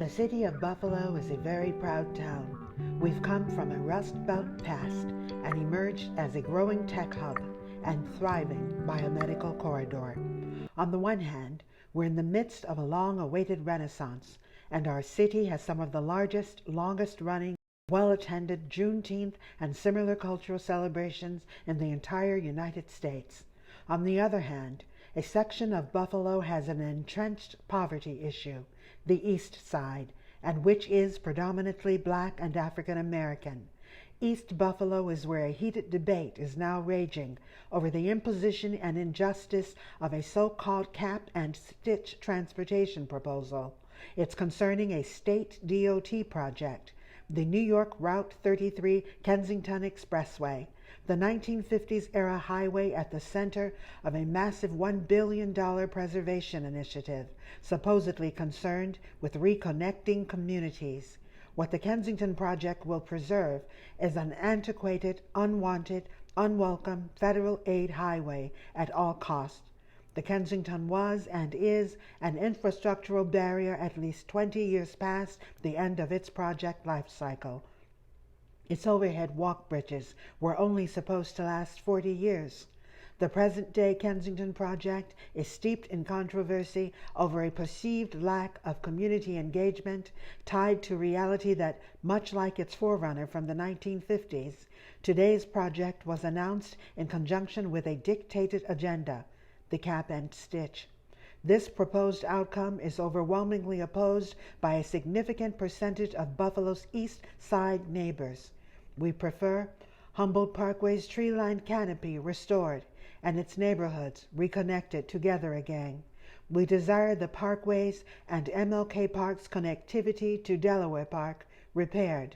The city of Buffalo is a very proud town. We've come from a Rust Belt past and emerged as a growing tech hub and thriving biomedical corridor. On the one hand, we're in the midst of a long-awaited renaissance, and our city has some of the largest, longest-running, well-attended Juneteenth and similar cultural celebrations in the entire United States. On the other hand, a section of Buffalo has an entrenched poverty issue, the East Side, and which is predominantly Black and African American. East Buffalo is where a heated debate is now raging over the imposition and injustice of a so-called cap and stitch transportation proposal. It's concerning a state DOT project, the New York Route 33 Kensington Expressway, the 1950s-era highway at the center of a massive $1 billion preservation initiative, supposedly concerned with reconnecting communities. What the Kensington Project will preserve is an antiquated, unwanted, unwelcome federal aid highway at all costs. The Kensington was and is an infrastructural barrier at least 20 years past the end of its project life cycle. Its overhead walk bridges were only supposed to last 40 years. The present-day Kensington Project is steeped in controversy over a perceived lack of community engagement tied to reality that, much like its forerunner from the 1950s, today's project was announced in conjunction with a dictated agenda, the cap and stitch. This proposed outcome is overwhelmingly opposed by a significant percentage of Buffalo's East Side neighbors. We prefer Humboldt Parkway's tree-lined canopy restored and its neighborhoods reconnected together again. We desire the Parkway's and MLK Park's connectivity to Delaware Park repaired.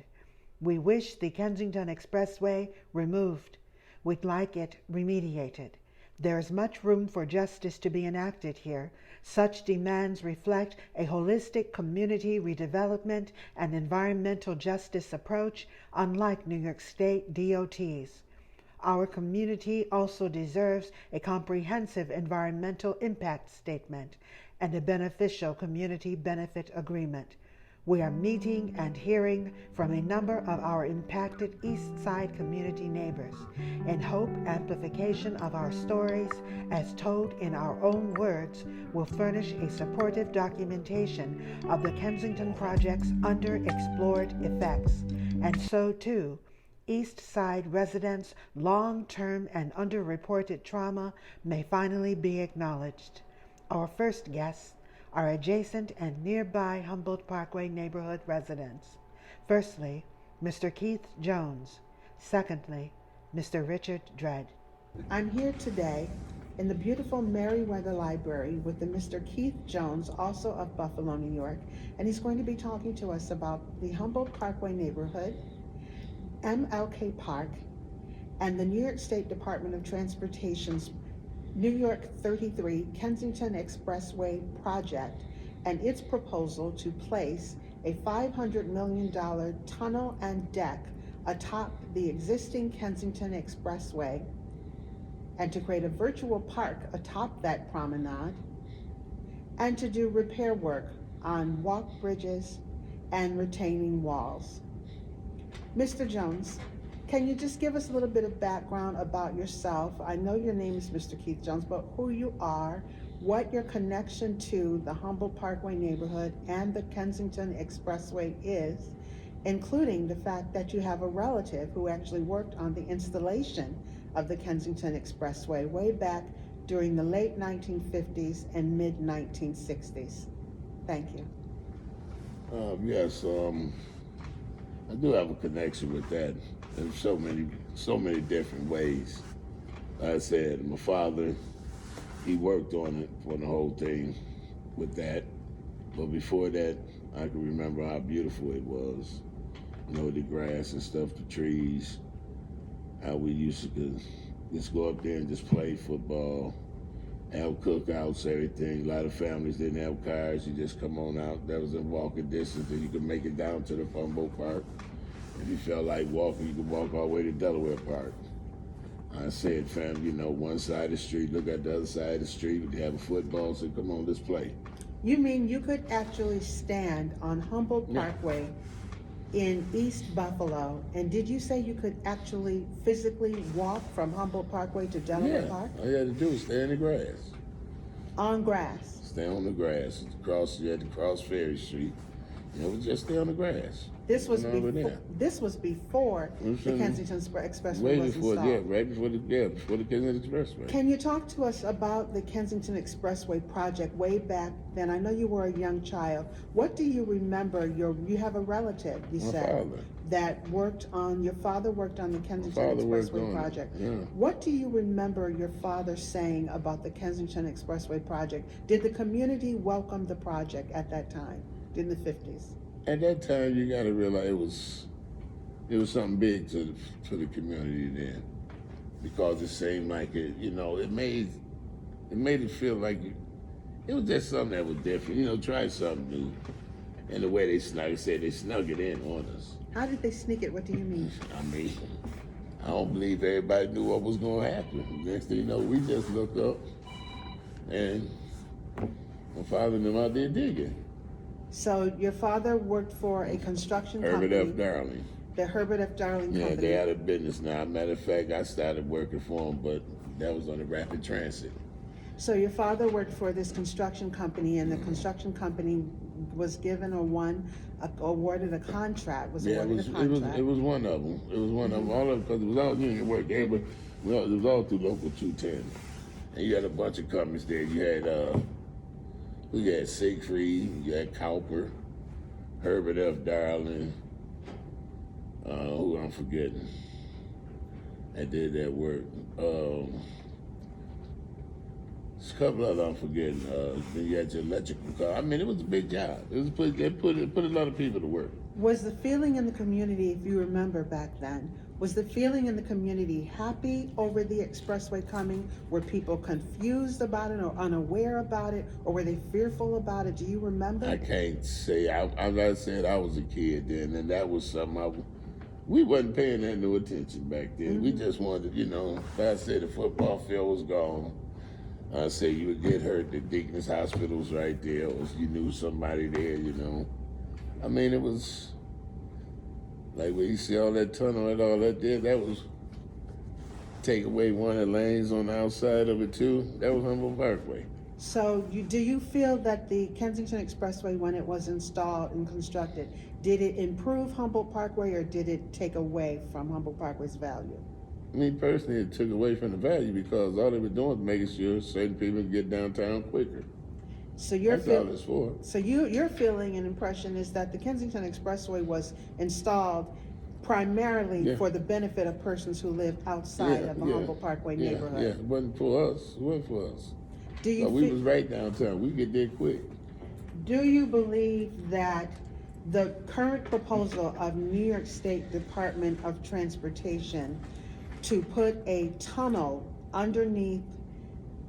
We wish the Kensington Expressway removed. We'd like it remediated. There is much room for justice to be enacted here. Such demands reflect a holistic community redevelopment and environmental justice approach, unlike New York State DOT's. Our community also deserves a comprehensive environmental impact statement and a beneficial community benefit agreement. We are meeting and hearing from a number of our impacted East Side community neighbors in hope amplification of our stories, as told in our own words, will furnish a supportive documentation of the Kensington Project's underexplored effects, and so too, East Side residents' long-term and underreported trauma may finally be acknowledged. Our first guests are adjacent and nearby Humboldt Parkway neighborhood residents. Firstly, Mr. Keith Jones. Secondly, Mr. Richard Dredd. I'm here today in the beautiful Merriweather Library with the Mr. Keith Jones, also of Buffalo, New York, and he's going to be talking to us about the Humboldt Parkway neighborhood, MLK Park, and the New York State Department of Transportation's New York 33 Kensington Expressway Project and its proposal to place a $500 million tunnel and deck atop the existing Kensington Expressway and to create a virtual park atop that promenade and to do repair work on walk bridges and retaining walls. Mr. Jones, can you just give us a little bit of background about yourself? I know your name is Mr. Keith Jones, but who you are, what your connection to the Humboldt Parkway neighborhood and the Kensington Expressway is, including the fact that you have a relative who actually worked on the installation of the Kensington Expressway way back during the late 1950s and mid 1960s. Thank you. Yes, I do have a connection with that in so many different ways. Like I said, my father, he worked on it for the whole thing with that. But before that, I can remember how beautiful it was. You know, the grass and stuff, the trees, how we used to just go up there and just play football, have cookouts, everything. A lot of families didn't have cars. You just come on out. That was in walking distance, and you could make it down to the Humboldt Park. If you felt like walking, you could walk all the way to Delaware Park. I said, fam, you know, one side of the street, look at the other side of the street, we have a football, so come on, let's play. You mean you could actually stand on Humboldt Yeah. Parkway in East Buffalo, and did you say you could actually physically walk from Humboldt Parkway to Delaware Yeah, Park? all you had to do was stay in the grass. On grass? Stay on the grass. You had to cross Ferry Street. Just stay on the grass. This was Over before, there. this was before the Kensington Expressway Way was before, installed. right before the Kensington Expressway. Can you talk to us about the Kensington Expressway project way back then? I know you were a young child. What do you remember? You have a relative, you My said, father. that your father worked on the Kensington father worked Expressway on it, project. yeah. What do you remember your father saying about the Kensington Expressway project? Did the community welcome the project at that time, in the 50s? At that time, you got to realize it was something big to the community then, because it seemed like it made it feel like it was just something that was different. Try something new. And the way they snug it in on us. How did they sneak it? What do you mean? I don't believe everybody knew what was going to happen. Next thing you know, we just looked up, and my father and them out there digging. So your father worked for a construction Herbert company. F. Darling. The Herbert F. Darling Yeah, company. they had a business now. Matter of fact, I started working for them, but that was on the rapid transit. So your father worked for this construction company, and the construction company was given awarded a contract. Yeah, it was one of them. It was one of them. All of because it was all union work. It was all through local 210, and you had a bunch of companies there. You had Siegfried, you had Cowper, Herbert F. Darling. Who I'm forgetting? I did that work. There's a couple other I'm forgetting. Then you had your electrical car. It was a big job. It put a lot of people to work. Was the feeling in the community, if you remember back then, was the feeling in the community happy over the expressway coming? Were people confused about it or unaware about it, or were they fearful about it? Do you remember? I can't say. Like I said, I was a kid then, and that was something we wasn't paying that no attention back then. We just wanted, if I said the football field was gone, I say you would get hurt. The Deaconess Hospital was right there, or you knew somebody there, It was like when you see all that tunnel and all that there, that was take away one of the lanes on the outside of it too. That was Humboldt Parkway. So do you feel that the Kensington Expressway, when it was installed and constructed, did it improve Humboldt Parkway or did it take away from Humboldt Parkway's value? Me personally, it took away from the value because all they were doing was making sure certain people could get downtown quicker. So your That's all it's for. So your feeling and impression is that the Kensington Expressway was installed primarily for the benefit of persons who lived outside of the Humboldt Parkway neighborhood. Yeah, it wasn't for us. It wasn't for us. Do you we was right downtown. We get there quick. Do you believe that the current proposal of New York State Department of Transportation to put a tunnel underneath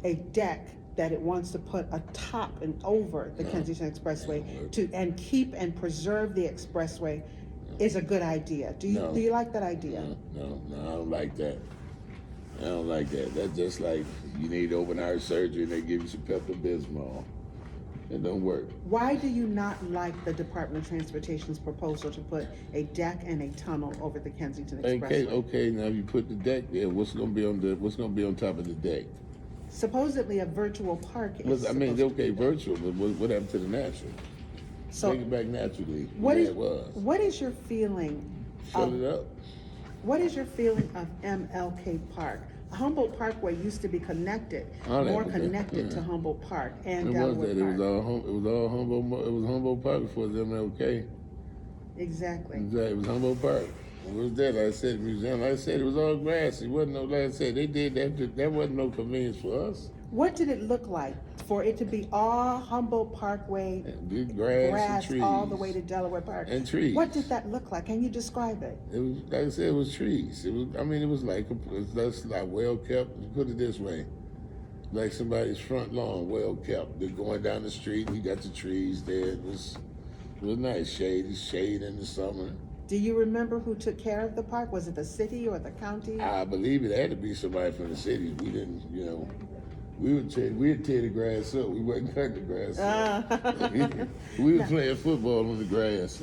a deck that it wants to put atop and over the Kensington Expressway and keep and preserve the expressway is a good idea? Do you like that idea? No, I don't like that. I don't like that. That's just like you need open heart surgery and they give you some Pepto-Bismol. It don't work. Why do you not like the Department of Transportation's proposal to put a deck and a tunnel over the Kensington Expressway? Okay, now you put the deck there, what's gonna be on top of the deck? Supposedly a virtual park is virtual, but what happened to the natural? So take it back naturally. What is your feeling? Fill it up. What is your feeling of MLK Park? Humboldt Parkway used to be connected to Humboldt Park and Delaware Park. It was Humboldt Park before the MLK. Exactly. It was Humboldt Park. What was that? Like I said, museum. Like I said, it was all grass. It wasn't no. Like I said, they did that. That wasn't no convenience for us. What did it look like for it to be all Humboldt Parkway, grass and trees, all the way to Delaware Park? And trees. What did that look like? Can you describe it? It was, like I said, it was trees. It was like well kept. Put it this way, like somebody's front lawn, well kept. They're going down the street, and you got the trees there. It was nice, shade in the summer. Do you remember who took care of the park? Was it the city or the county? I believe it had to be somebody from the city. We didn't, we'd tear the grass up. We wasn't cutting the grass up. We were playing football on the grass.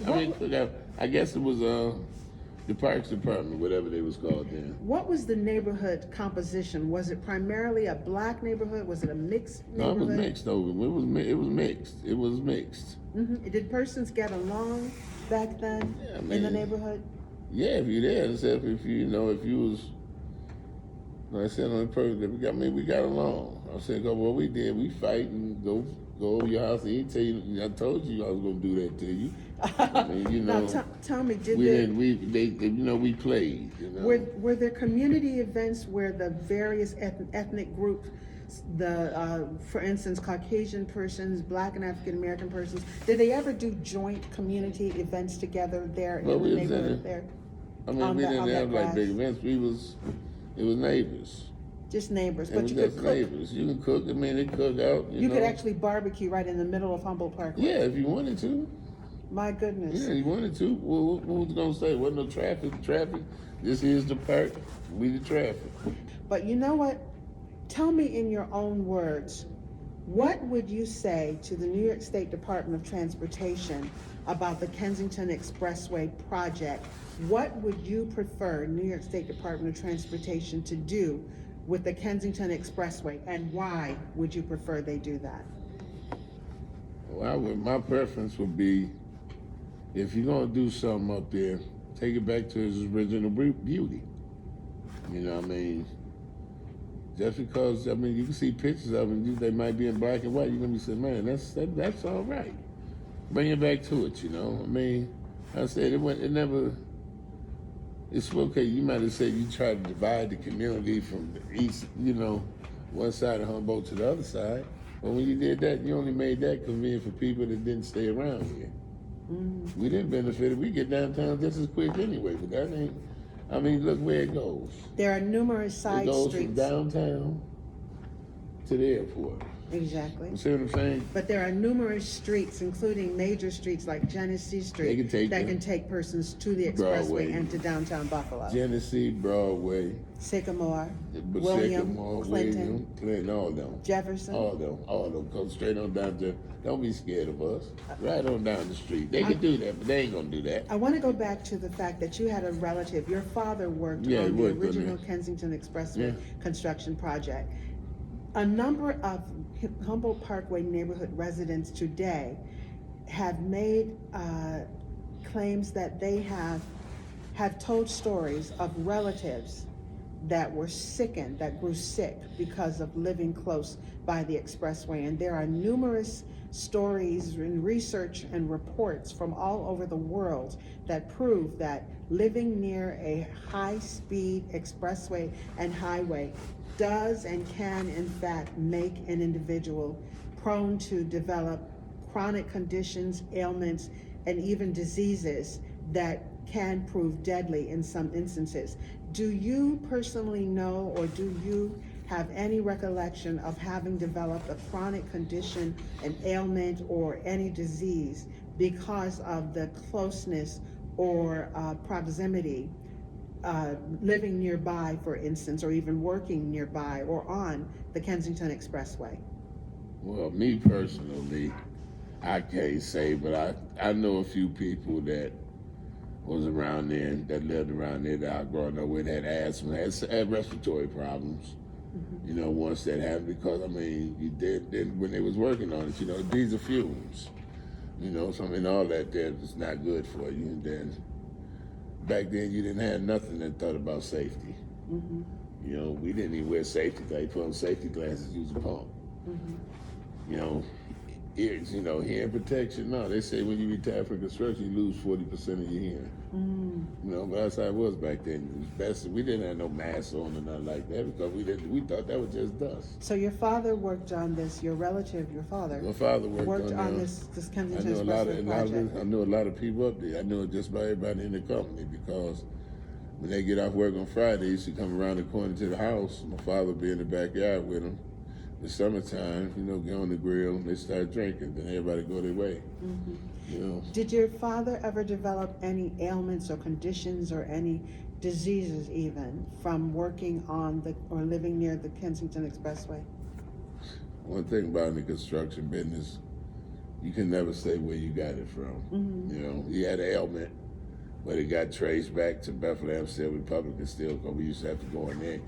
I guess it was the Parks Department, whatever they was called then. What was the neighborhood composition? Was it primarily a black neighborhood? Was it a mixed neighborhood? No, it was mixed over. It was mixed. It was mixed. Mm-hmm. Did persons get along back then in the neighborhood? Yeah, if you're there, except if you was, like I said, on the person that we got along. I said, well, we did. We fight and go over your house and he'd tell you, I told you I was gonna do that to you. I mean, now, tell me, we played. Were there community events where the various ethnic groups, for instance, Caucasian persons, Black and African American persons, did they ever do joint community events together there in the neighborhood there? I mean, we didn't have like big events. It was neighbors. Just neighbors, but you could cook. Neighbors. You can cook. I mean, they cook out. You could actually barbecue right in the middle of Humboldt Parkway. Yeah, if you wanted to. My goodness. Yeah, you wanted to. Well, what was gonna say? Wasn't no traffic. This is the park. We the traffic. But you know what? Tell me in your own words, what would you say to the New York State Department of Transportation about the Kensington Expressway Project? What would you prefer New York State Department of Transportation to do with the Kensington Expressway, and why would you prefer they do that? Well, my preference would be, if you're gonna do something up there, take it back to its original beauty. You know what I mean? Just because, I mean, you can see pictures of them, they might be in black and white, you're gonna be saying, man, that's all right. Bring it back to it, you know? I mean, I said, it's okay, you might have said you tried to divide the community from the east, one side of Humboldt to the other side. But when you did that, you only made that convenient for people that didn't stay around here. Mm. We didn't benefit. We get downtown just as quick anyway, but that ain't, I mean, look where it goes. There are numerous side streets. It goes from downtown to the airport. Exactly. You see what I'm saying? But there are numerous streets, including major streets like Genesee Street, that can take persons to the expressway Broadway, and to downtown Buffalo. Genesee, Broadway, Sycamore, William, Clinton, all of them. Jefferson. All of them. Come straight on down to, don't be scared of us. Right on down the street. They can do that, but they ain't gonna do that. I want to go back to the fact that you had a relative, your father worked on the original Kensington Expressway construction project. A number of Humboldt Parkway neighborhood residents today have made claims that they have told stories of relatives that were sickened, that grew sick because of living close by the expressway. And there are numerous stories and research and reports from all over the world that prove that living near a high-speed expressway and highway does and can in fact make an individual prone to develop chronic conditions, ailments, and even diseases that can prove deadly in some instances. Do you personally know, or do you have any recollection of having developed a chronic condition, an ailment, or any disease because of the closeness or proximity, living nearby, for instance, or even working nearby or on the Kensington Expressway? Well, me personally, I can't say, but I know a few people that was around there, that lived around there, that I growing up with, had asthma, had respiratory problems. Mm-hmm. Once that happened, because I mean, you did when they was working on it, diesel fumes, something, all that there is not good for you. And then back then you didn't have nothing that thought about safety. Mm-hmm. We didn't even wear safety glasses, put on safety glasses, use a pump. Mm-hmm. Ears, hearing protection. No, they say when you retire from construction, you lose 40% of your hearing. But that's how it was back then. It was best. We didn't have no masks on or nothing like that because we thought that was just dust. So your father worked on this. Your relative, your father. My father worked on this Kensington Expressway project. I know a lot of people up there. I know just about everybody in the company because when they get off work on Friday, they used to come around the corner to the house. My father would be in the backyard with them. The summertime, get on the grill, they start drinking, then everybody go their way. Mm-hmm. Did your father ever develop any ailments or conditions or any diseases even from working on or living near the Kensington Expressway? one thing about the construction business, you can never say where you got it from. Mm-hmm. You know, he had an ailment, but it got traced back to Bethlehem Steel Republican Steel, because we used to have to go in there and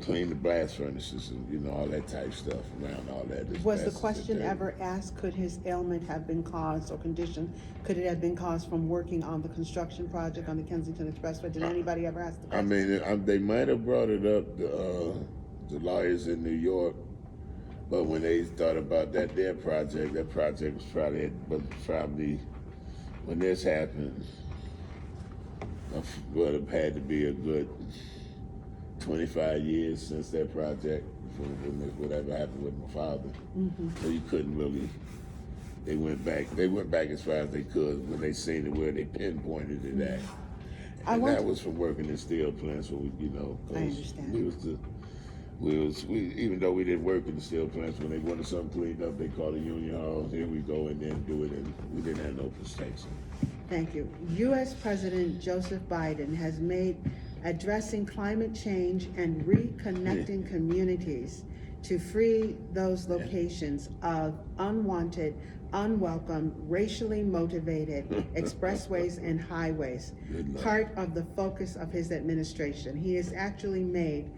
clean the blast furnaces and, you know, all that type stuff around all that. Was the question ever asked, could his ailment have been caused, or condition, could it have been caused from working on the construction project on the Kensington Expressway? Did anybody ever ask the question? I mean, they might have brought it up, the lawyers in New York, but when they thought about that project was probably, when this happened, would have had to be a good 25 years since that project, whatever happened with my father. Mm-hmm. So you couldn't really, they went back as far as they could when they seen it, where they pinpointed it at. And that was from working in steel plants, where we, you know, I understand. even though we didn't work in the steel plants, when they wanted something cleaned up, they called the union hall, here we go, and then do it, and we didn't have no protection. Thank you. U.S. President Joseph Biden has made addressing climate change and reconnecting communities to free those locations of unwanted, unwelcome, racially motivated expressways and highways part of the focus of his administration. He has actually made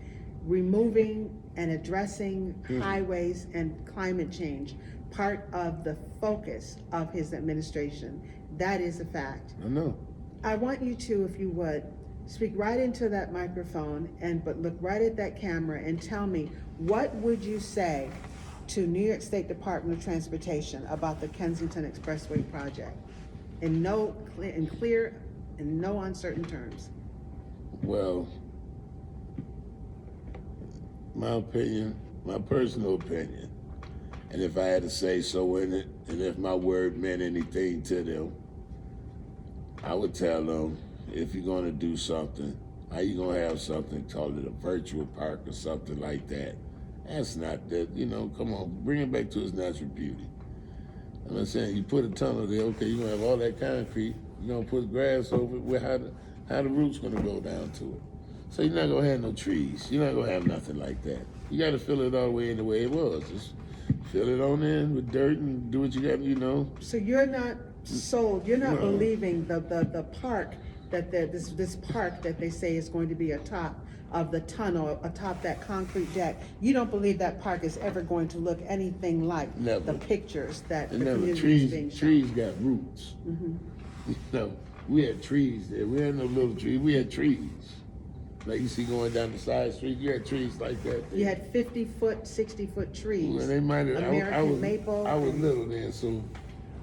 removing and addressing highways and climate change part of the focus of his administration. That is a fact. I know. I want you to, if you would, speak right into that microphone but look right at that camera and tell me, what would you say to New York State Department of Transportation about the Kensington Expressway Project in clear and no uncertain terms? Well, my opinion, my personal opinion, and if I had to say so in it, and if my word meant anything to them, I would tell them, if you're going to do something, how you going to have something, call it a virtual park or something like that? That's not that, you know, come on, bring it back to its natural beauty. I'm saying, you put a tunnel there, okay, you're going to have all that concrete, you're going to put grass over it, how the roots going to go down to it? So you're not going to have no trees. You're not going to have nothing like that. You got to fill it all the way in the way it was. Just fill it on in with dirt and do what you got, you know. So you're not sold, you're not believing the park, that this park that they say is going to be atop of the tunnel, atop that concrete deck, you don't believe that park is ever going to look anything like the pictures that the community is being shown? Trees got roots. Mm-hmm. You know, we had trees there. We had no little trees. We had trees. Like you see going down the side street, you had trees like that there. You had 50-foot, 60-foot trees. Well, they might have, American maple. I was little then, so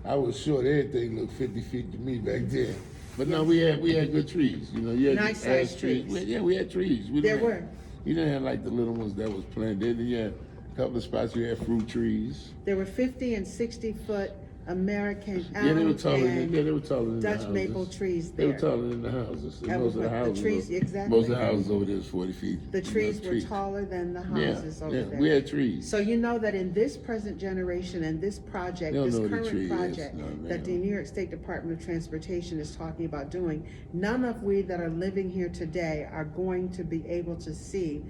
I was short. Everything looked 50 feet to me back then. But no, we had good trees. You know, you had nice sized trees. We had trees. You didn't have like the little ones that was planted. You had a couple of spots you had fruit trees. There were 50 and 60-foot American they were taller than Dutch the maple trees there. They were taller than the houses. Most of the houses. The trees, exactly. Most of the houses over there is 40 feet. The trees were taller than the houses over there. We had trees. So you know that in this present generation and this project, this current project that the New York State Department of Transportation is talking about doing, none of we that are living here today are going to be able to see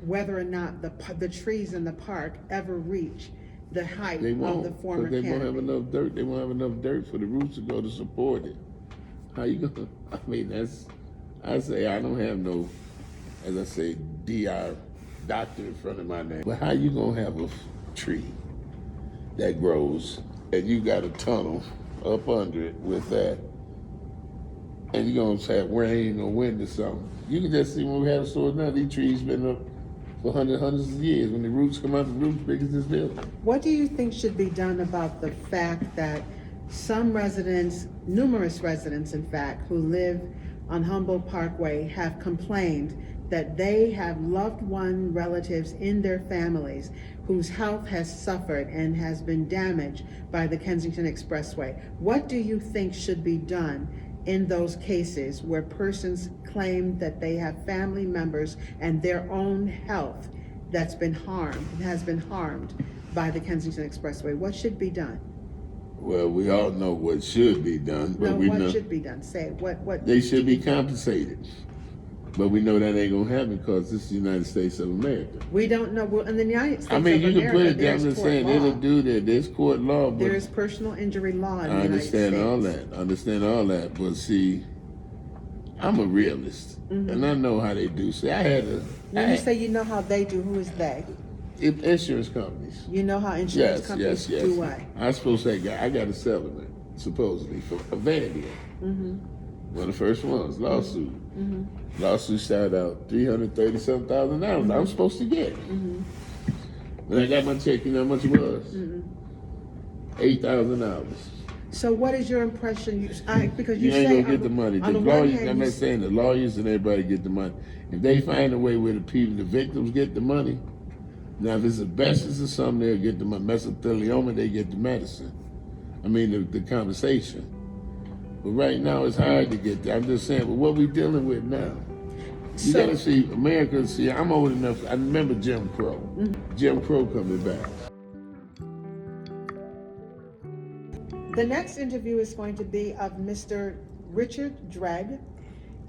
whether or not the trees in the park ever reach the height of the former canopy. They won't have enough dirt. They won't have enough dirt for the roots to go to support it. How you gonna? I mean, I say I don't have no, as I say, DR doctor in front of my name. But how you gonna have a tree that grows and you got a tunnel up under it with that, and you're gonna have rain or wind or something? You can just see when we have stores now. These trees been up for hundreds of years. When the roots come out, the roots big as this building. What do you think should be done about the fact that some residents, numerous residents in fact, who live on Humboldt Parkway have complained that they have loved one relatives in their families whose health has suffered and has been damaged by the Kensington Expressway? What do you think should be done in those cases where persons claim that they have family members and their own health that's been harmed, has been harmed by the Kensington Expressway? What should be done? Well, we all know what should be done, but what should be done? Say it. What they should be compensated. But we know that ain't gonna happen because this is the United States of America. We don't know. Well, in the United States I mean, of you can America, put it there. I'm there's just court saying, law. it'll do that. There's court law, but There is personal injury law in the I United States. understand all that. I understand all that. But see, I'm a realist, and I know how they do. See, I had a. When you say you know how they do, who is they? Insurance companies. You know how insurance companies do what? I suppose I got a settlement, supposedly, for a vanity. One of the first ones, lawsuit. Lawsuit started out $337,000 I was supposed to get. When I got my check, you know how much it was? $8,000. So what is your impression? Because You ain't gonna get the money. The on the one lawyers, hand, I'm not saying the lawyers and everybody get the money. If they find a way where the people, the victims get the money, now if it's asbestos or something, they'll get the money. Mesothelioma, they get the medicine. I mean, the compensation. But right now, it's hard to get that. I'm just saying, but what we dealing with now? You gotta see, America, see, I'm old enough, I remember Jim Crow. Jim Crow coming back. The next interview is going to be of Mr. Richard Dredd.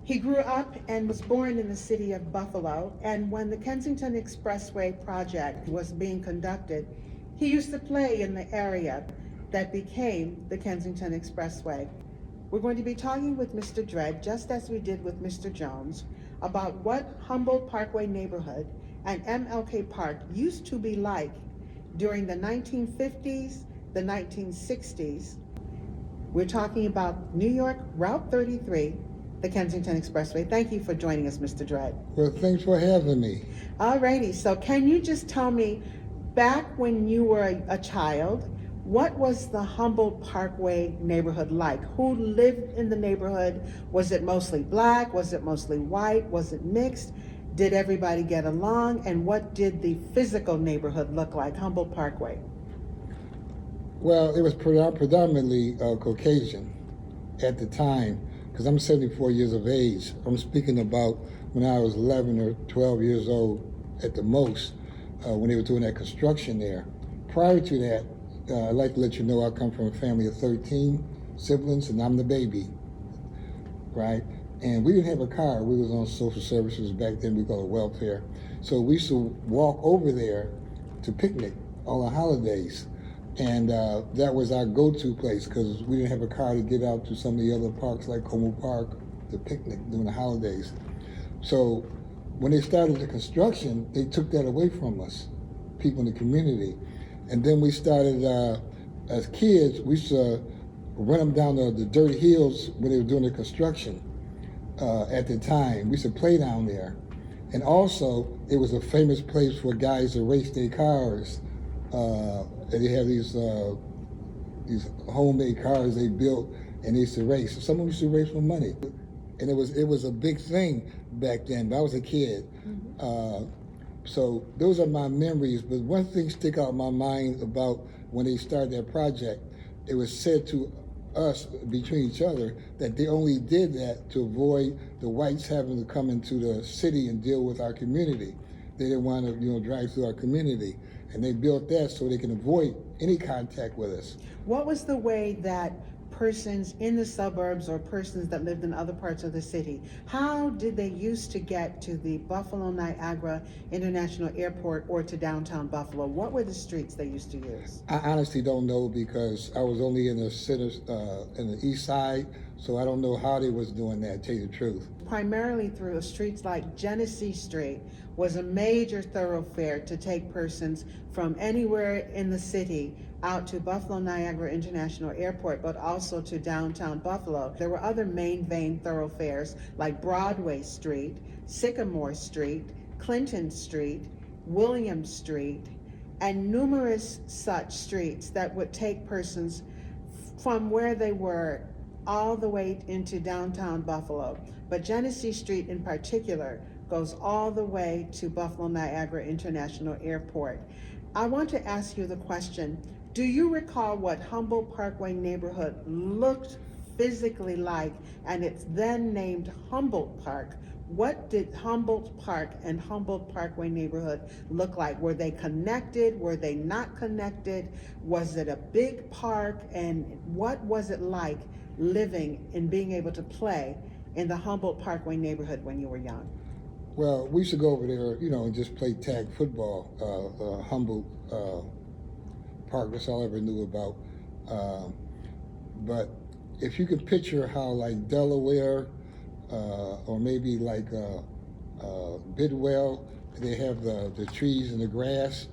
He grew up and was born in the city of Buffalo, and when the Kensington Expressway Project was being conducted, he used to play in the area that became the Kensington Expressway. We're going to be talking with Mr. Dredd, just as we did with Mr. Jones, about what Humboldt Parkway neighborhood and MLK Park used to be like during the 1950s, the 1960s. We're talking about New York Route 33, the Kensington Expressway. Thank you for joining us, Mr. Dredd. Well, thanks for having me. Alrighty, so can you just tell me, back when you were a child, what was the Humboldt Parkway neighborhood like? Who lived in the neighborhood? Was it mostly black? Was it mostly white? Was it mixed? Did everybody get along? And what did the physical neighborhood look like, Humboldt Parkway? Well, it was predominantly Caucasian at the time, because I'm 74 years of age. I'm speaking about when I was 11 or 12 years old at the most, when they were doing that construction there. Prior to that, I'd like to let you know I come from a family of 13 siblings, and I'm the baby, right? And we didn't have a car. We was on social services back then. We called it welfare. So we used to walk over there to picnic on the holidays. And that was our go-to place, because we didn't have a car to get out to some of the other parks like Como Park to picnic during the holidays. So when they started the construction, they took that away from us, people in the community. And then we started, as kids, we used to run them down the dirt hills when they were doing the construction at the time. We used to play down there. And also, it was a famous place for guys to race their cars. They have these homemade cars they built, and they used to race. Some of them used to race for money. And it was a big thing back then, but I was a kid. So those are my memories, but one thing stick out in my mind about when they started that project, it was said to us, between each other, that they only did that to avoid the whites having to come into the city and deal with our community. They didn't want to, drive through our community. And they built that so they can avoid any contact with us. What was the way that persons in the suburbs or persons that lived in other parts of the city, how did they used to get to the Buffalo Niagara International Airport or to downtown Buffalo? What were the streets they used to use? I honestly don't know, because I was only in the center, in the east side, so I don't know how they was doing that, to tell you the truth. Primarily through streets like Genesee Street was a major thoroughfare to take persons from anywhere in the city out to Buffalo Niagara International Airport, but also to downtown Buffalo. There were other main vein thoroughfares like Broadway Street, Sycamore Street, Clinton Street, William Street, and numerous such streets that would take persons from where they were all the way into downtown Buffalo. But Genesee Street in particular goes all the way to Buffalo Niagara International Airport. I want to ask you the question, do you recall what Humboldt Parkway neighborhood looked physically like, and it's then named Humboldt Park? What did Humboldt Park and Humboldt Parkway neighborhood look like? Were they connected? Were they not connected? Was it a big park? And what was it like living and being able to play in the Humboldt Parkway neighborhood when you were young? Well, we used to go over there, and just play tag football. Humboldt Park, that's all I ever knew about. But if you can picture how like Delaware, or maybe like Bidwell, they have the trees and the grass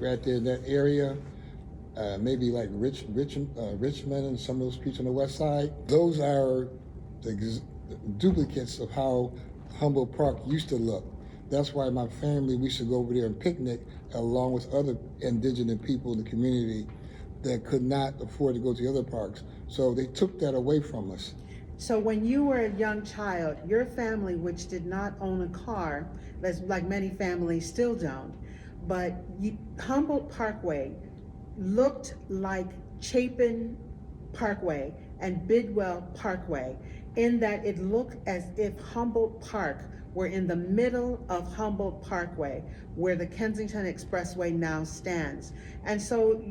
right there in that area. Maybe like Richmond and some of those streets on the west side. Those are the duplicates of how Humboldt Park used to look. That's why my family, we used to go over there and picnic along with other indigenous people in the community that could not afford to go to the other parks. So they took that away from us. So when you were a young child, your family, which did not own a car, like many families still don't, but Humboldt Parkway looked like Chapin Parkway and Bidwell Parkway, in that it looked as if Humboldt Park were in the middle of Humboldt Parkway, where the Kensington Expressway now stands. And so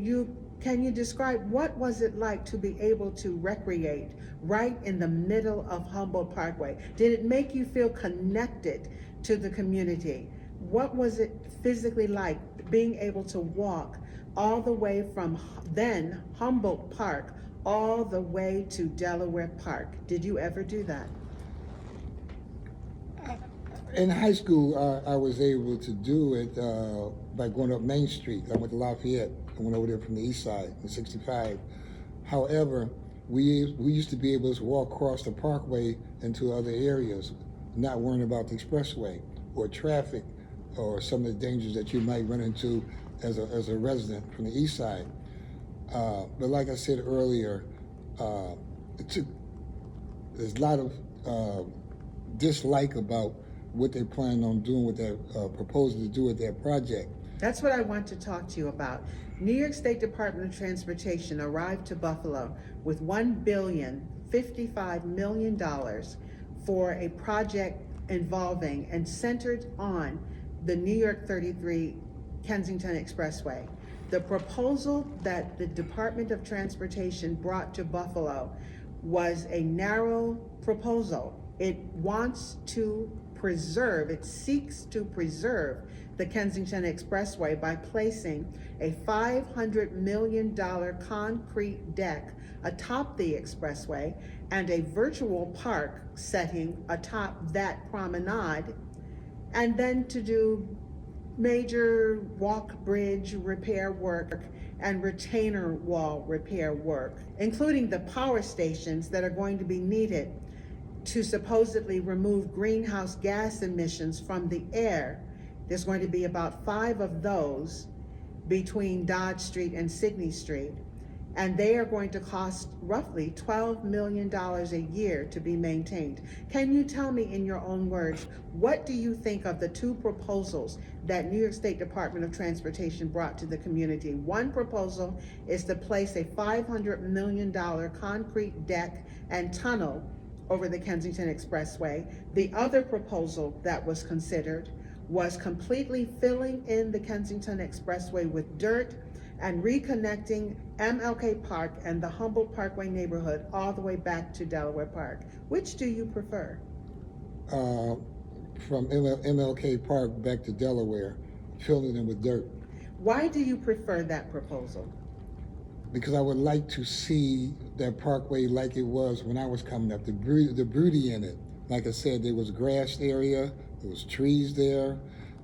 can you describe what was it like to be able to recreate right in the middle of Humboldt Parkway? Did it make you feel connected to the community? What was it physically like being able to walk all the way from then Humboldt Park all the way to Delaware Park? Did you ever do that? In high school, I was able to do it by going up Main Street. I went to Lafayette. I went over there from the east side in 65. However, we used to be able to walk across the parkway into other areas, not worrying about the expressway or traffic or some of the dangers that you might run into as a resident from the east side. But like I said earlier, there's a lot of dislike about what they plan on doing with that, proposing to do with that project. That's what I want to talk to you about. New York State Department of Transportation arrived to Buffalo with $1.055 billion for a project involving and centered on the New York 33 Kensington Expressway. The proposal that the Department of Transportation brought to Buffalo was a narrow proposal. It seeks to preserve the Kensington Expressway by placing a $500 million concrete deck atop the expressway and a virtual park setting atop that promenade, and then to do major walk bridge repair work and retainer wall repair work, including the power stations that are going to be needed to supposedly remove greenhouse gas emissions from the air. There's going to be about 5 of those between Dodge Street and Sidney Street, and they are going to cost roughly $12 million a year to be maintained. Can you tell me in your own words, what do you think of the 2 proposals that New York State Department of Transportation brought to the community? One proposal is to place a $500 million concrete deck and tunnel over the Kensington Expressway. The other proposal that was considered was completely filling in the Kensington Expressway with dirt and reconnecting MLK Park and the Humboldt Parkway neighborhood all the way back to Delaware Park. Which do you prefer? From MLK Park back to Delaware, filling it with dirt. Why do you prefer that proposal? Because I would like to see that parkway like it was when I was coming up, the beauty in it. Like I said, there was grass area, there was trees there,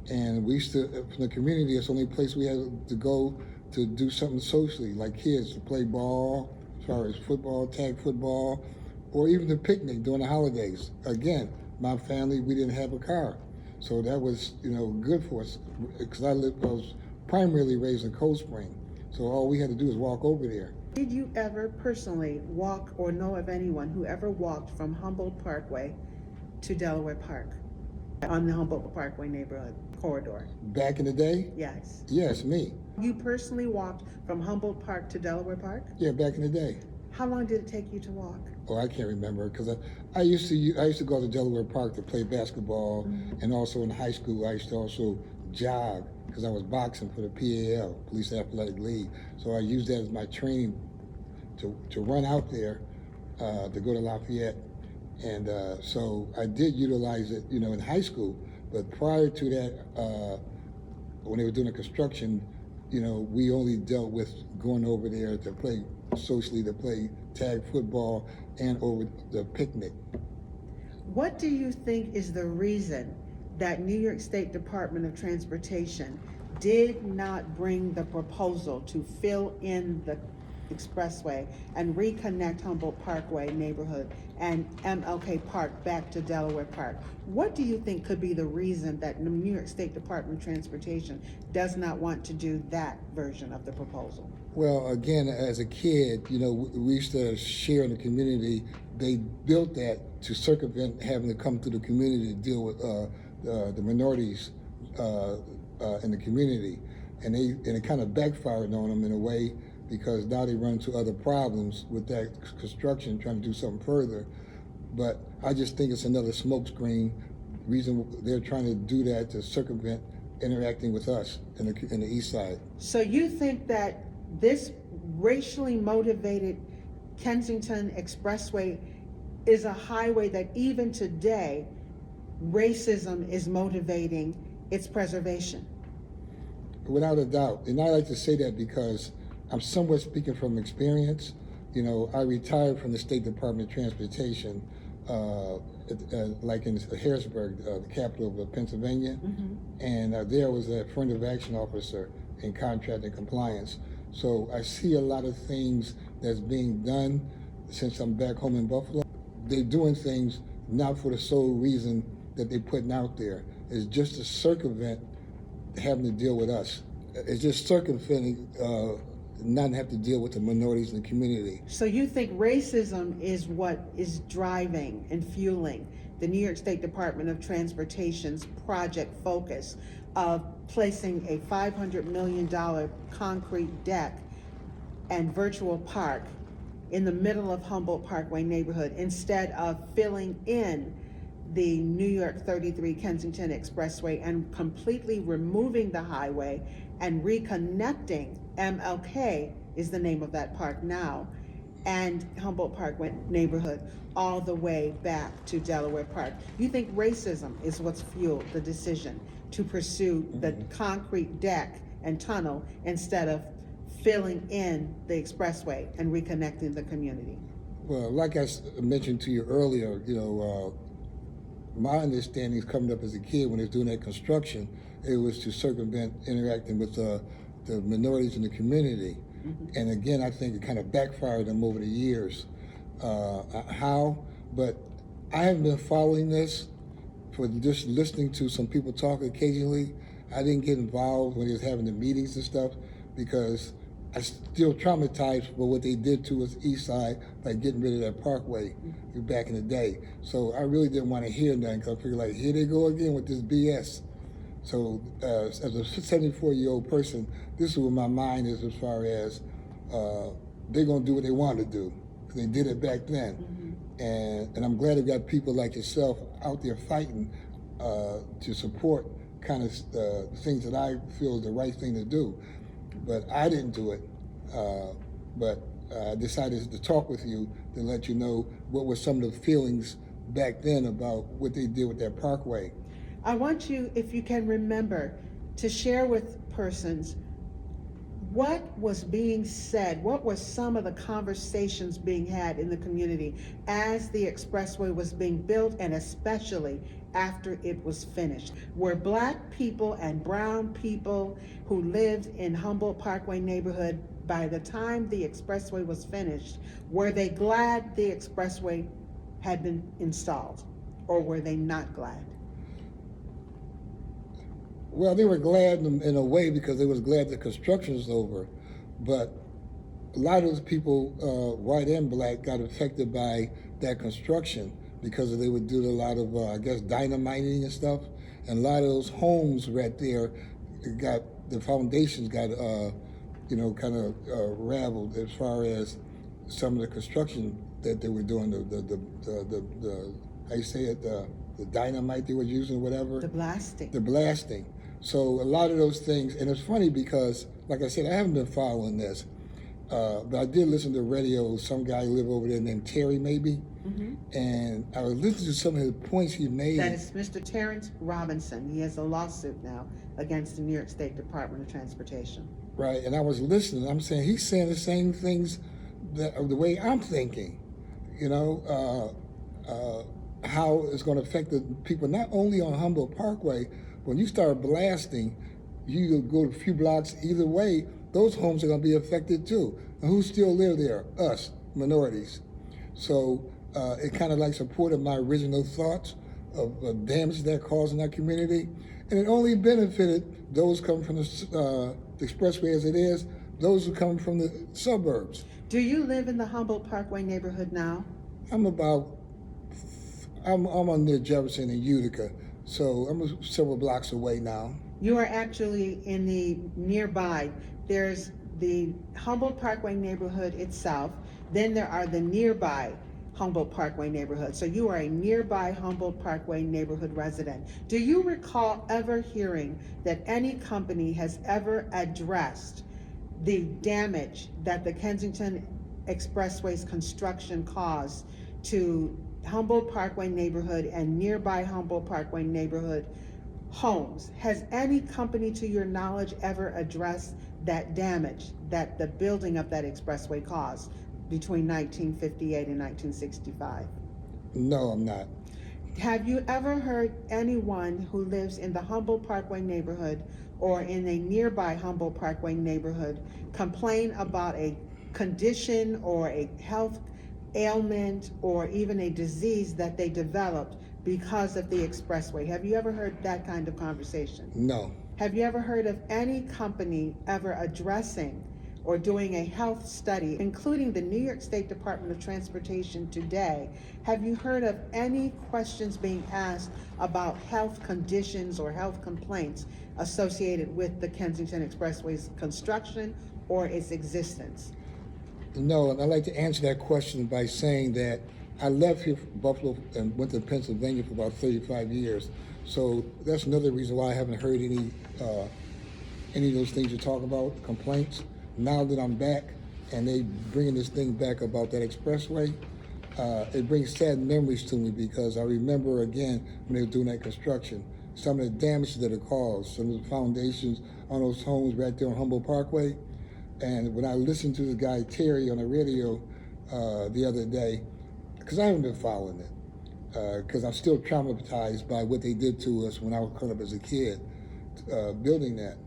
and we used to, from the community, it's the only place we had to go to do something socially, like kids, to play ball, as far as football, tag football, or even the picnic during the holidays. Again, my family, we didn't have a car. So that was, good for us, because I was primarily raised in Cold Spring. So all we had to do was walk over there. Did you ever personally walk or know of anyone who ever walked from Humboldt Parkway to Delaware Park on the Humboldt Parkway neighborhood corridor? Back in the day? Yes. Yes, me. You personally walked from Humboldt Park to Delaware Park? Yeah, back in the day. How long did it take you to walk? Oh, I can't remember, because I used to go to Delaware Park to play basketball, and also in high school I used to also jog, because I was boxing for the PAL, Police Athletic League. So I used that as my training to run out there, to go to Lafayette And so I did utilize it, in high school. But prior to that, when they were doing the construction, we only dealt with going over there to play socially, to play tag football and over the picnic. What do you think is the reason that New York State Department of Transportation did not bring the proposal to fill in the expressway and reconnect Humboldt Parkway neighborhood and MLK Park back to Delaware Park? What do you think could be the reason that the New York State Department of Transportation does not want to do that version of the proposal? Well, again, as a kid, we used to share in the community. They built that to circumvent having to come through the community to deal with the minorities in the community, and it kind of backfired on them in a way, because now they run into other problems with that construction, trying to do something further. But I just think it's another smokescreen reason they're trying to do that, to circumvent interacting with us in the east side. So you think that this racially motivated Kensington Expressway is a highway that even today, racism is motivating its preservation? Without a doubt. And I like to say that because I'm somewhat speaking from experience. I retired from the State Department of Transportation, like in Harrisburg, the capital of Pennsylvania. Mm-hmm. And there was a affirmative action officer in contract and compliance. So I see a lot of things that's being done since I'm back home in Buffalo. They're doing things not for the sole reason that they're putting out there. It's just to circumvent having to deal with us. It's just circumventing not have to deal with the minorities in the community. So you think racism is what is driving and fueling the New York State Department of Transportation's project focus of placing a $500 million concrete deck and virtual park in the middle of Humboldt Parkway neighborhood, instead of filling in the New York 33 Kensington Expressway and completely removing the highway and reconnecting MLK is the name of that park now, and Humboldt Parkway neighborhood all the way back to Delaware Park? You think racism is what's fueled the decision to pursue the concrete deck and tunnel instead of filling in the expressway and reconnecting the community? Well, like I mentioned to you earlier, my understanding is coming up as a kid when they was doing that construction, it was to circumvent interacting with the minorities in the community. Mm-hmm. And again, I think it kind of backfired them over the years. How? But I haven't been following this, for just listening to some people talk occasionally. I didn't get involved when they was having the meetings and stuff, because I still traumatized for what they did to us east side by getting rid of that parkway back in the day. So I really didn't want to hear nothing, because I figured, like, here they go again with this BS. So as a 74-year-old person, this is where my mind is, as far as they're going to do what they want to do, because they did it back then. Mm-hmm. And I'm glad we got people like yourself out there fighting to support kind of things that I feel is the right thing to do. But I didn't do it. But I decided to talk with you to let you know what were some of the feelings back then about what they did with that parkway. I want you, if you can remember, to share with persons what was being said, what were some of the conversations being had in the community as the expressway was being built, and especially after it was finished. Were Black people and brown people who lived in Humboldt Parkway neighborhood, by the time the expressway was finished, were they glad the expressway had been installed, or were they not glad? Well, they were glad in a way, because they was glad the construction was over. But a lot of those people, white and Black, got affected by that construction, because they would do a lot of, I guess, dynamiting and stuff. And a lot of those homes right there the foundations got, kind of raveled, as far as some of the construction that they were doing, the how you say it, the dynamite they were using, or whatever. The blasting. The blasting. So a lot of those things, and it's funny because, like I said, I haven't been following this. But I did listen to the radio. Some guy live over there named Terry, maybe. And I was listening to some of the points he made. That is Mr. Terrence Robinson. He has a lawsuit now against the New York State Department of Transportation. Right, and I was listening. I'm saying he's saying the same things the way I'm thinking. You know, how it's going to affect the people not only on Humboldt Parkway. When you start blasting, you go a few blocks either way. Those homes are going to be affected too. And who still live there? Us, minorities. So it kind of like supported my original thoughts of the damage that caused in our community. And it only benefited those coming from the expressway as it is, those who come from the suburbs. Do you live in the Humboldt Parkway neighborhood now? I'm on near Jefferson and Utica, so I'm several blocks away now. You are actually in the nearby. There's the Humboldt Parkway neighborhood itself, then there are the nearby Humboldt Parkway neighborhood. So you are a nearby Humboldt Parkway neighborhood resident. Do you recall ever hearing that any company has ever addressed the damage that the Kensington Expressway's construction caused to Humboldt Parkway neighborhood and nearby Humboldt Parkway neighborhood homes? Has any company, to your knowledge, ever addressed that damage that the building of that expressway caused between 1958 and 1965? No, I'm not. Have you ever heard anyone who lives in the Humboldt Parkway neighborhood or in a nearby Humboldt Parkway neighborhood complain about a condition or a health ailment or even a disease that they developed because of the expressway? Have you ever heard that kind of conversation? No. Have you ever heard of any company ever addressing or doing a health study, including the New York State Department of Transportation today? Have you heard of any questions being asked about health conditions or health complaints associated with the Kensington Expressway's construction or its existence? No, and I'd like to answer that question by saying that I left here from Buffalo and went to Pennsylvania for about 35 years. So that's another reason why I haven't heard any of those things you're talking about, complaints. Now that I'm back and they bringing this thing back about that expressway, it brings sad memories to me because I remember again when they were doing that construction, some of the damage that it caused, some of the foundations on those homes right there on Humboldt Parkway. And when I listened to the guy Terry on the radio the other day, because I haven't been following it, because I'm still traumatized by what they did to us when I was growing up as a kid, building that.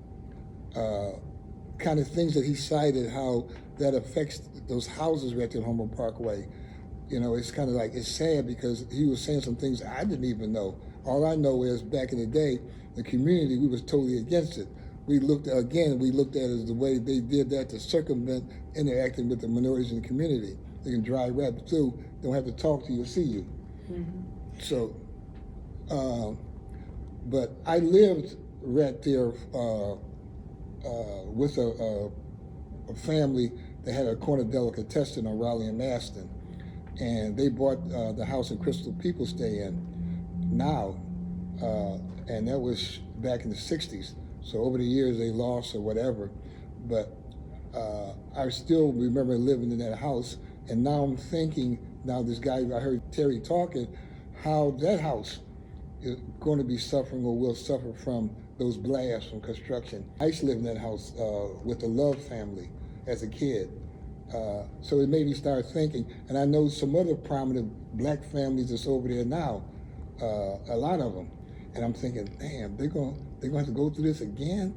Kind of things that he cited, how that affects those houses right there on Humboldt Parkway. You know, it's kind of like, it's sad because he was saying some things I didn't even know. All I know is back in the day, the community, we was totally against it. We looked at it as the way they did that to circumvent interacting with the minorities in the community. They can drive right through, don't have to talk to you or see you. Mm-hmm. So, but I lived right there with a family that had a corner delicatessen on Raleigh and Maston. And they bought the house in Crystal people stay in now. And that was back in the 60s. So over the years they lost or whatever, but I still remember living in that house. And now I'm thinking, now this guy, I heard Terry talking, how that house is going to be suffering or will suffer from those blasts from construction. I used to live in that house with the Love family as a kid. So it made me start thinking, and I know some other prominent black families that's over there now, a lot of them. And I'm thinking, damn, they're going to have to go through this again?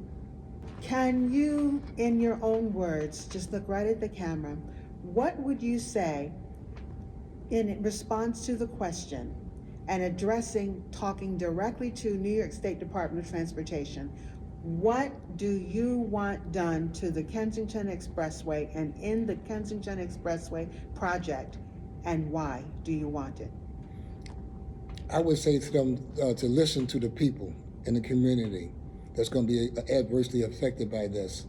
Can you, in your own words, just look right at the camera, what would you say in response to the question and addressing, talking directly to New York State Department of Transportation, what do you want done to the Kensington Expressway and in the Kensington Expressway project, and why do you want it? I would say to them to listen to the people in the community that's going to be adversely affected by this.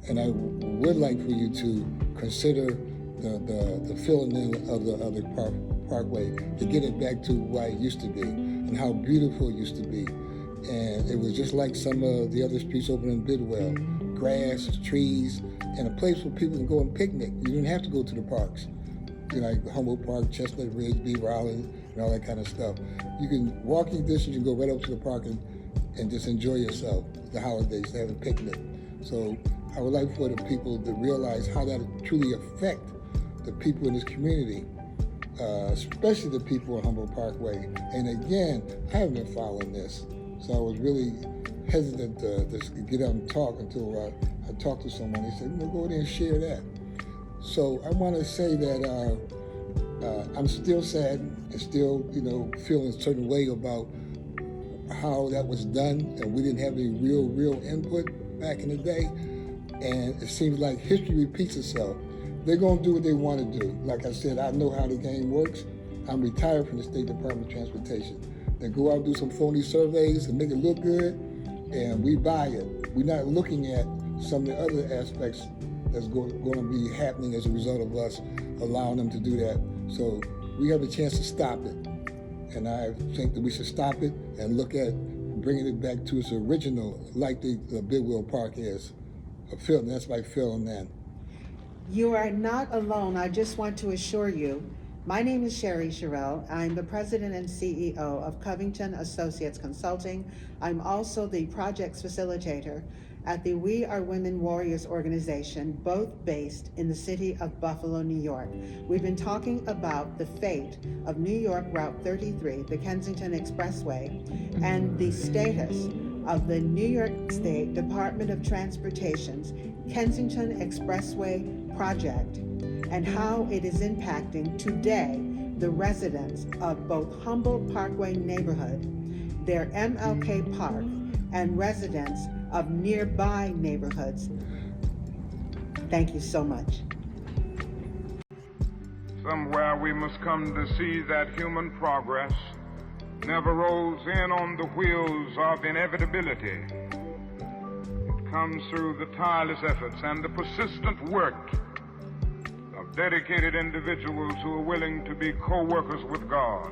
And I would like for you to consider the filling in of the parkway to get it back to what it used to be and how beautiful it used to be. And it was just like some of the other streets over in Bidwell, grass, trees, and a place where people can go and picnic. You don't have to go to the parks, like Humboldt Park, Chestnut Ridge, Beaver Island, and all that kind of stuff. You can walking distance, you can go right up to the park and just enjoy yourself, the holidays, to have a picnic. So I would like for the people to realize how that truly affect the people in this community, especially the people on Humboldt Parkway. And again, I haven't been following this, so I was really hesitant to get out and talk until I talked to someone. They said, go ahead and share that. So I want to say that I'm still sad and still, feeling a certain way about how that was done, and we didn't have any real input back in the day. And it seems like history repeats itself. They're going to do what they want to do. Like I said, I know how the game works. I'm retired from the State Department of Transportation. They go out and do some phony surveys and make it look good, and we buy it. We're not looking at some of the other aspects that's going to be happening as a result of us allowing them to do that. So we have a chance to stop it. And I think that we should stop it and look at bringing it back to its original, like the Bidwell Park is. And that's by Phil and Nan. You are not alone. I just want to assure you, my name is Sherry Sherrill. I'm the president and CEO of Covington Associates Consulting. I'm also the projects facilitator at the We Are Women Warriors organization, both based in the city of Buffalo, New York. We've been talking about the fate of New York Route 33, the Kensington Expressway, and the status of the New York State Department of Transportation's Kensington Expressway Project, and how it is impacting today the residents of both Humboldt Parkway neighborhood, their MLK Park, and residents of nearby neighborhoods. Thank you so much. Somewhere we must come to see that human progress never rolls in on the wheels of inevitability. It comes through the tireless efforts and the persistent work of dedicated individuals who are willing to be co-workers with God.